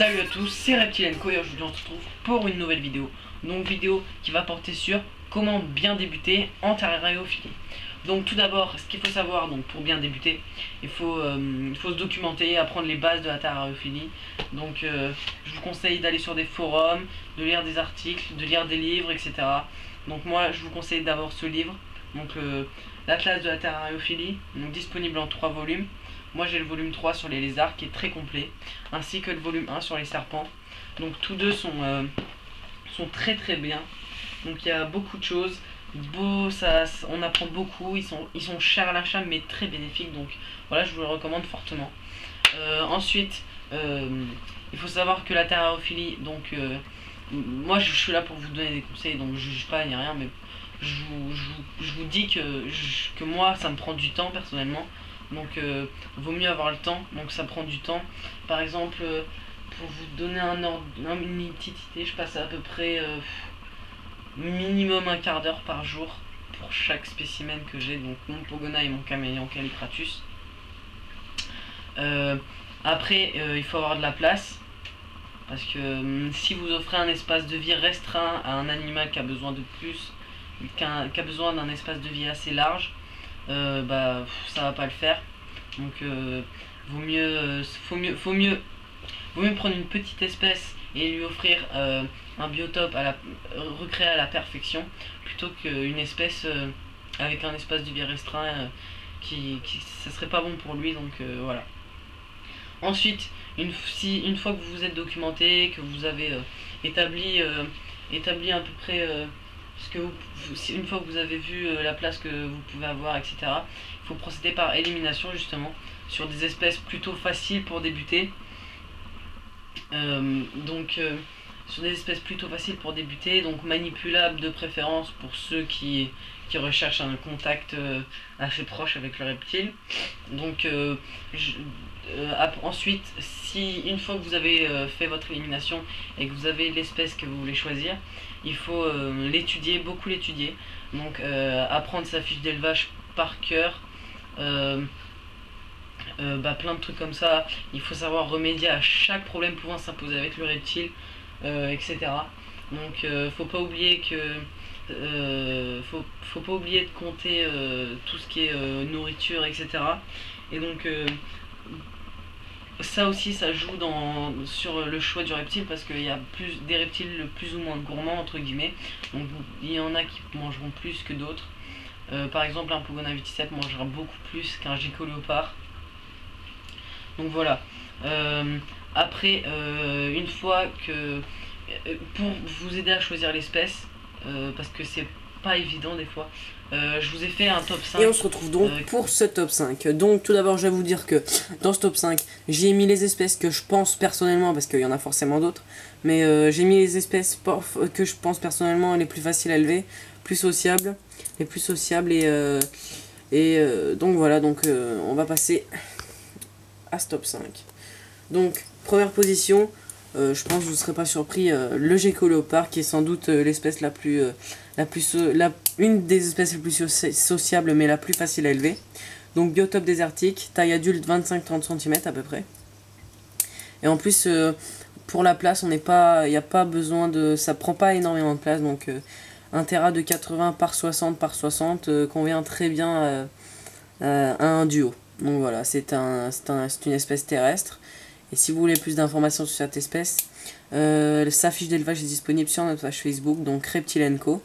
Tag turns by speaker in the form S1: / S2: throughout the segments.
S1: Salut à tous, c'est Reptilenco et aujourd'hui on se retrouve pour une nouvelle vidéo. Donc vidéo qui va porter sur comment bien débuter en terrariophilie. Donc tout d'abord, ce qu'il faut savoir donc pour bien débuter, il faut se documenter, apprendre les bases de la terrariophilie. Donc je vous conseille d'aller sur des forums, de lire des articles, de lire des livres, etc. Donc moi je vous conseille d'abord ce livre, donc l'Atlas de la terrariophilie, donc disponible en 3 volumes. Moi j'ai le volume 3 sur les lézards qui est très complet, ainsi que le volume 1 sur les serpents. Donc tous deux sont très très bien. Donc il y a beaucoup de choses. On apprend beaucoup, ils sont chers à l'achat mais très bénéfiques. Donc voilà, je vous le recommande fortement. Ensuite, il faut savoir que la terrariophilie, donc moi je suis là pour vous donner des conseils, donc je juge pas ni rien, mais je vous dis que moi ça me prend du temps personnellement. Donc vaut mieux avoir le temps, donc ça prend du temps. Par exemple, pour vous donner une petite idée, je passe à peu près minimum un quart d'heure par jour pour chaque spécimen que j'ai, donc mon Pogona et mon Caméléon Callikratus. Après, il faut avoir de la place, parce que si vous offrez un espace de vie restreint à un animal qui a besoin de plus, qui a besoin d'un espace de vie assez large, ça va pas le faire. Donc vaut mieux prendre une petite espèce et lui offrir un biotope recréé à la perfection, plutôt qu'une espèce avec un espace de vie restreint ça serait pas bon pour lui. Donc voilà. Ensuite, une fois que vous vous êtes documenté, que vous avez établi à peu près une fois que vous avez vu la place que vous pouvez avoir, etc., il faut procéder par élimination justement sur des espèces plutôt faciles pour débuter. Sur des espèces plutôt faciles pour débuter, donc manipulables de préférence pour ceux qui recherchent un contact assez proche avec le reptile. Donc ensuite, une fois que vous avez fait votre élimination et que vous avez l'espèce que vous voulez choisir, il faut beaucoup l'étudier, donc apprendre sa fiche d'élevage par cœur, plein de trucs comme ça. Il faut savoir remédier à chaque problème pouvant s'imposer avec le reptile, etc. Donc faut pas oublier faut pas oublier de compter tout ce qui est nourriture, etc. Et donc ça aussi, ça joue sur le choix du reptile, parce qu'il y a des reptiles plus ou moins gourmands entre guillemets. Donc il y en a qui mangeront plus que d'autres. Par exemple, un Pogona Viticeps mangera beaucoup plus qu'un Gecko-léopard. Donc voilà. Après, une fois que pour vous aider à choisir l'espèce, parce que c'est pas évident des fois, je vous ai fait un top 5.
S2: Et on se retrouve donc pour ce top 5. Donc tout d'abord je vais vous dire que dans ce top 5, j'ai mis les espèces que je pense personnellement, parce qu'il y en a forcément d'autres, mais j'ai mis les espèces que je pense personnellement les plus faciles à élever, les plus sociables, et donc voilà, donc on va passer à ce top 5. Donc première position, je pense que vous ne serez pas surpris, le Gecko-léopard, qui est sans doute l'espèce une des espèces les plus sociables mais la plus facile à élever. Donc biotope désertique, taille adulte 25-30 cm à peu près. Et en plus pour la place, il n'y a pas besoin de, ça prend pas énormément de place, donc un terra de 80 par 60 par 60 convient très bien à un duo. Donc voilà, c'est une espèce terrestre. Et si vous voulez plus d'informations sur cette espèce, sa fiche d'élevage est disponible sur notre page Facebook, donc Reptilenco,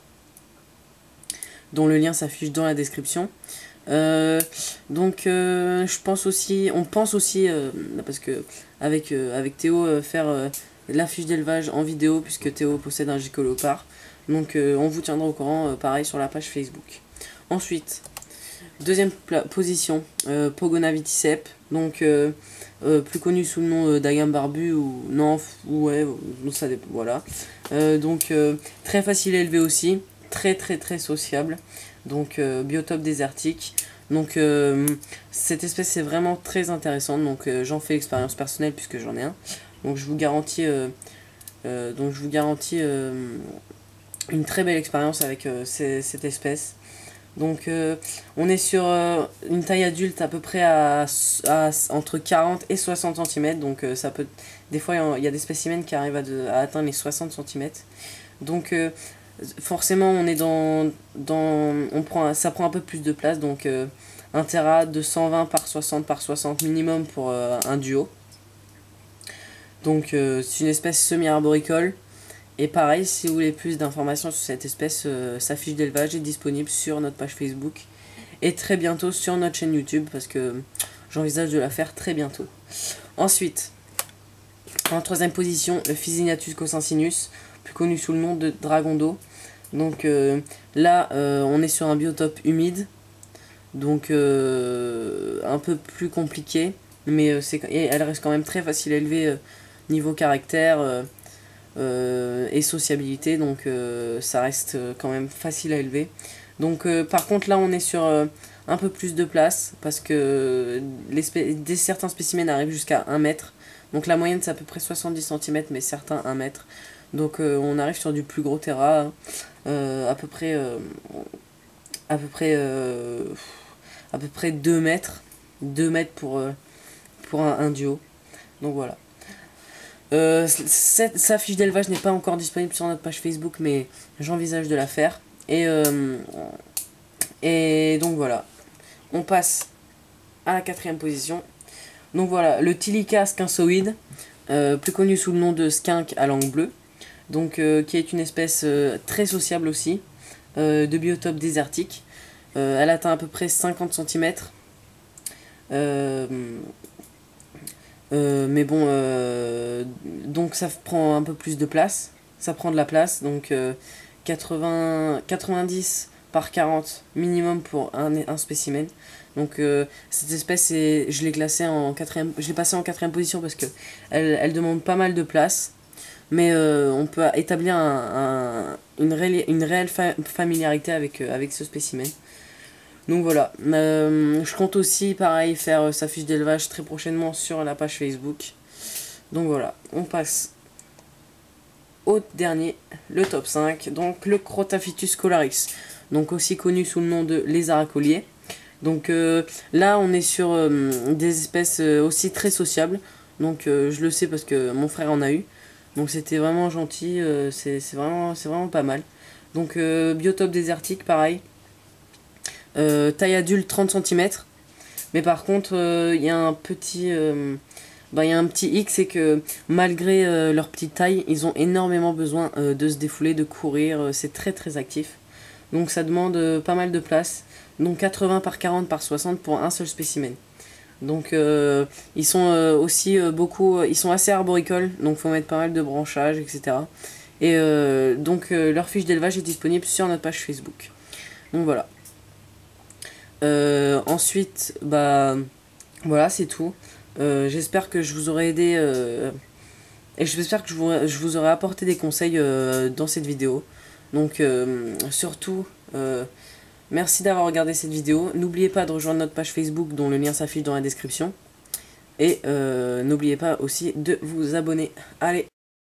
S2: dont le lien s'affiche dans la description. On pense aussi, parce que avec Théo, faire la fiche d'élevage en vidéo, puisque Théo possède un Gecko-léopard. Donc on vous tiendra au courant, pareil, sur la page Facebook. Ensuite, deuxième position, Pogona Viticeps, donc plus connu sous le nom d'Agam barbu, ça dépend, voilà. Très facile à élever aussi, très sociable, donc biotope désertique. Donc cette espèce est vraiment très intéressante, donc j'en fais l'expérience personnelle puisque j'en ai un. Donc je vous garantis une très belle expérience avec cette espèce. Donc on est sur une taille adulte à peu près entre 40 et 60 cm. Donc ça peut, des fois il y a des spécimens qui arrivent à atteindre les 60 cm. Donc forcément on est ça prend un peu plus de place. Donc un terra de 120 par 60 par 60 minimum pour un duo. Donc c'est une espèce semi-arboricole. Et pareil, si vous voulez plus d'informations sur cette espèce, sa fiche d'élevage est disponible sur notre page Facebook et très bientôt sur notre chaîne YouTube parce que j'envisage de la faire très bientôt. Ensuite, en troisième position, le Physiniatus cosensinus, plus connu sous le nom de dragon d'eau. Donc là, on est sur un biotope humide, donc un peu plus compliqué, mais elle reste quand même très facile à élever niveau caractère. Et sociabilité, donc ça reste quand même facile à élever. Donc par contre là on est sur un peu plus de place parce que certains spécimens arrivent jusqu'à 1 mètre, donc la moyenne c'est à peu près 70 cm mais certains 1 mètre, donc on arrive sur du plus gros terra, à peu près 2 mètres pour un duo, donc voilà. Sa fiche d'élevage n'est pas encore disponible sur notre page Facebook, mais j'envisage de la faire. Et donc voilà, on passe à la quatrième position. Donc voilà, le Tilica skinsoide, plus connu sous le nom de skink à langue bleue, donc qui est une espèce très sociable aussi, de biotope désertique. Elle atteint à peu près 50 cm. Mais bon, donc ça prend un peu plus de place, ça prend de la place, donc 90 par 40 minimum pour un spécimen. Donc cette espèce, je l'ai classée en quatrième, je l'ai passée en quatrième position parce que elle demande pas mal de place, mais on peut établir une réelle familiarité avec ce spécimen. Donc voilà, je compte aussi pareil faire sa fiche d'élevage très prochainement sur la page Facebook. Donc voilà, on passe au dernier, le top 5, donc le Crotaphytus colarix, donc aussi connu sous le nom de lézard à collier. Donc là on est sur des espèces aussi très sociables, donc je le sais parce que mon frère en a eu, donc c'était vraiment gentil, c'est vraiment pas mal. Donc biotope désertique pareil. Taille adulte 30 cm, mais par contre il y a un petit hic, c'est que malgré leur petite taille, ils ont énormément besoin de se défouler, de courir, c'est très très actif, donc ça demande pas mal de place, donc 80 par 40 par 60 pour un seul spécimen. Donc ils sont aussi ils sont assez arboricoles, donc faut mettre pas mal de branchages, etc. Et donc leur fiche d'élevage est disponible sur notre page Facebook. Donc voilà. Ensuite, voilà, c'est tout. J'espère que je vous aurai aidé et j'espère que je vous aurai apporté des conseils dans cette vidéo. Donc surtout, merci d'avoir regardé cette vidéo. N'oubliez pas de rejoindre notre page Facebook dont le lien s'affiche dans la description. Et n'oubliez pas aussi de vous abonner. Allez!